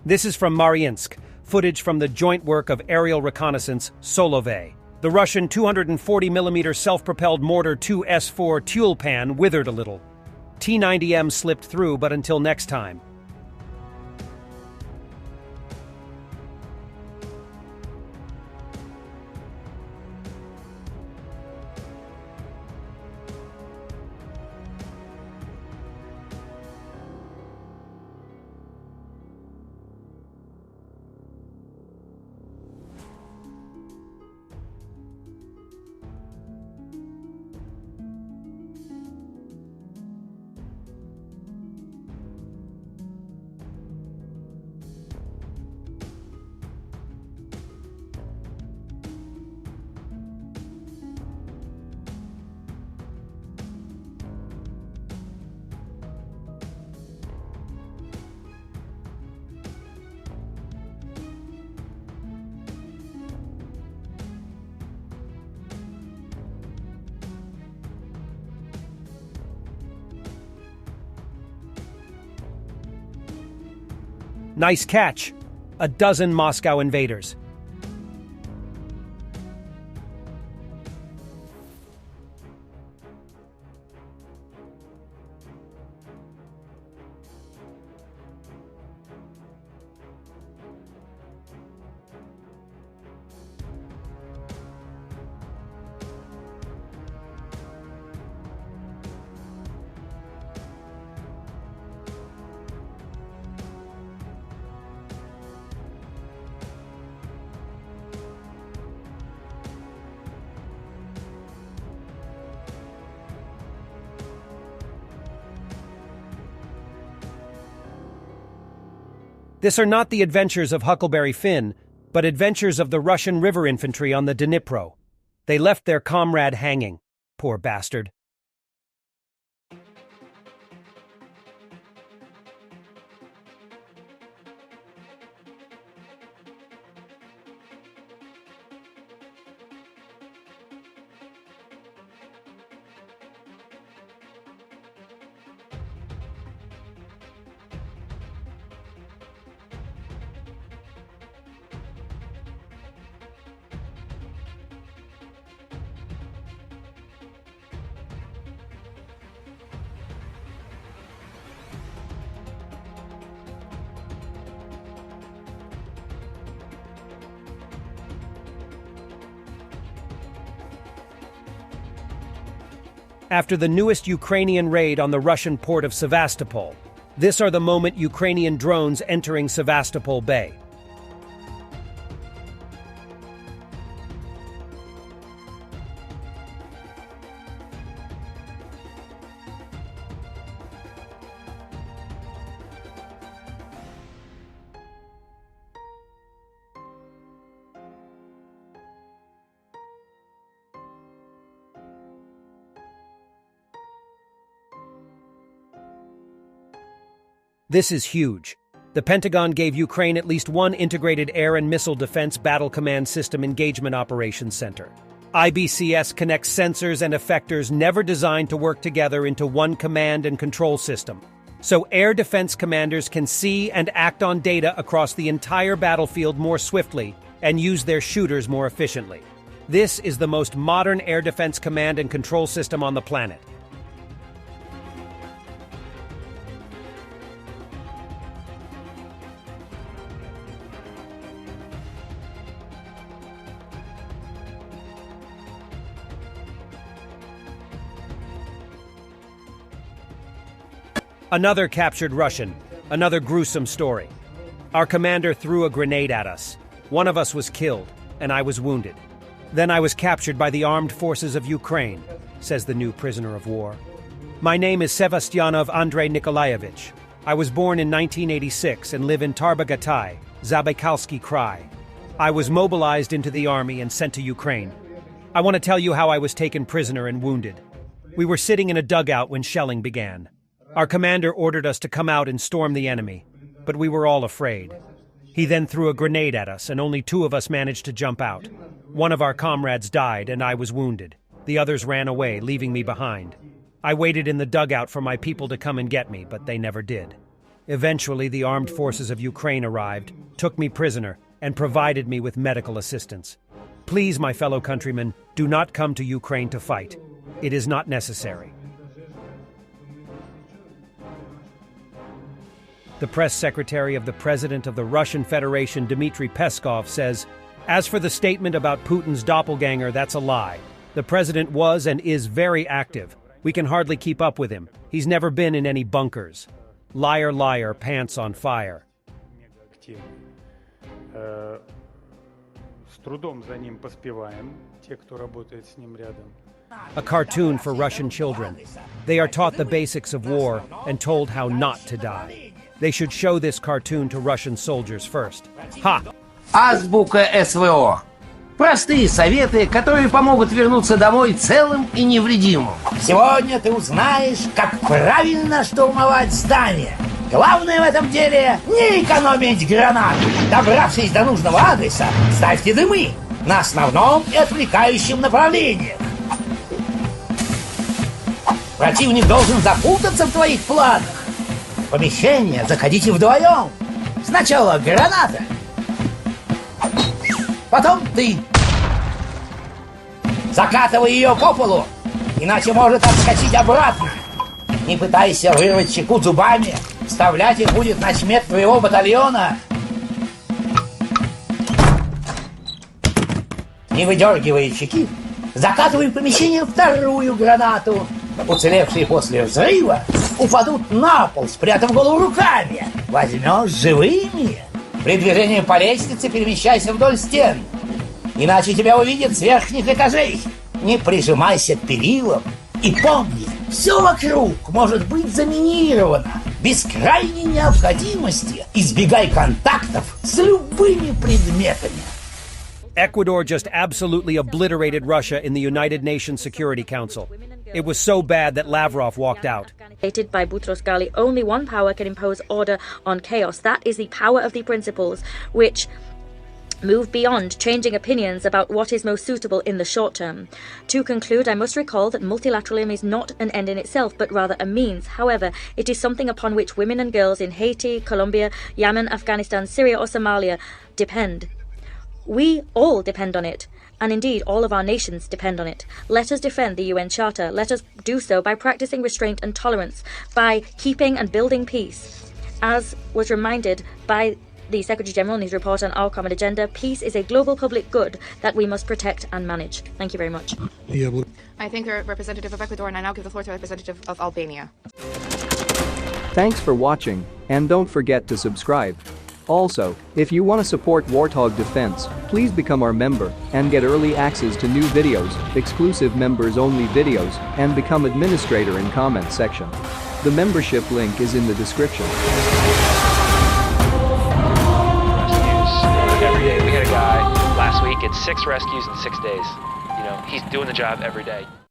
This is from Mariinsk, footage from the joint work of aerial reconnaissance Solovey. The Russian 240mm self-propelled mortar 2S4 Tulpan withered a little. T-90M slipped through, but until next time. Nice catch. A dozen Moscow invaders. This are not the adventures of Huckleberry Finn, but adventures of the Russian river infantry on the Dnipro. They left their comrade hanging. Poor bastard. After the newest Ukrainian raid on the Russian port of Sevastopol, this are the moment Ukrainian drones entering Sevastopol Bay. This is huge. The Pentagon gave Ukraine at least one integrated air and missile defense battle command system engagement operations center. IBCS connects sensors and effectors never designed to work together into one command and control system. So air defense commanders can see and act on data across the entire battlefield more swiftly and use their shooters more efficiently. This is the most modern air defense command and control system on the planet. Another captured Russian, another gruesome story. Our commander threw a grenade at us. One of us was killed, and I was wounded. Then I was captured by the armed forces of Ukraine, says the new prisoner of war. My name is Sevastyanov Andrei Nikolaevich. I was born in 1986 and live in Tarbagatay, Zabaikalsky Krai. I was mobilized into the army and sent to Ukraine. I want to tell you how I was taken prisoner and wounded. We were sitting in a dugout when shelling began. Our commander ordered us to come out and storm the enemy, but we were all afraid. He then threw a grenade at us, and only 2 of us managed to jump out. One of our comrades died, and I was wounded. The others ran away, leaving me behind. I waited in the dugout for my people to come and get me, but they never did. Eventually, the armed forces of Ukraine arrived, took me prisoner, and provided me with medical assistance. Please, my fellow countrymen, do not come to Ukraine to fight. It is not necessary. The press secretary of the President of the Russian Federation, Dmitry Peskov, says, "As for the statement about Putin's doppelganger, that's a lie. The president was and is very active. We can hardly keep up with him. He's never been in any bunkers. Liar, liar, pants on fire." С трудом за ним поспеваем, те, кто работает с ним рядом. A cartoon for Russian children. They are taught the basics of war and told how not to die. They should show this cartoon to Russian soldiers first. Ha! Азбука СВО. Простые советы, которые помогут вернуться домой целым и невредимым. Сегодня ты узнаешь, как правильно штурмовать здание. Главное в этом деле не экономить гранат. Добравшись до нужного адреса, ставьте дымы на основном и отвлекающем направлениях. Противник должен запутаться в твоих планах. В помещение заходите вдвоем. Сначала граната, потом ты. Закатывай ее по полу, иначе может отскочить обратно. Не пытайся вырвать чеку зубами. Вставлять их будет начмет твоего батальона. Не выдергивая чеки, закатывай в помещение вторую гранату. Уцелевшие после взрыва упадут на пол, спрятав голову руками. Возьмешь живыми. При движении по лестнице перемещайся вдоль стен, иначе тебя увидят с верхних этажей. Не прижимайся к перилам. И помни, все вокруг может быть заминировано. Без крайней необходимости избегай контактов с любыми предметами. Ecuador just absolutely obliterated Russia in the United Nations Security Council. It was so bad that Lavrov walked out. By Boutros Ghali, only one power can impose order on chaos. That is the power of the principles, which move beyond changing opinions about what is most suitable in the short term. To conclude, I must recall that multilateralism is not an end in itself, but rather a means. However, it is something upon which women and girls in Haiti, Colombia, Yemen, Afghanistan, Syria or Somalia depend. We all depend on it, and indeed all of our nations depend on it. Let us defend the UN Charter. Let us do so by practicing restraint and tolerance, by keeping and building peace. As was reminded by the Secretary General in his report on our common agenda, peace is a global public good that we must protect and manage. Thank you very much. I thank the representative of Ecuador, and I now give the floor to the representative of Albania. Thanks for watching, and don't forget to subscribe. Also, if you want to support Warthog Defense, please become our member and get early access to new videos, exclusive members-only videos, and become administrator in comment section. The membership link is in the description. Every day. We had a guy last week, it's 6 rescues in 6 days. You know, he's doing the job every day.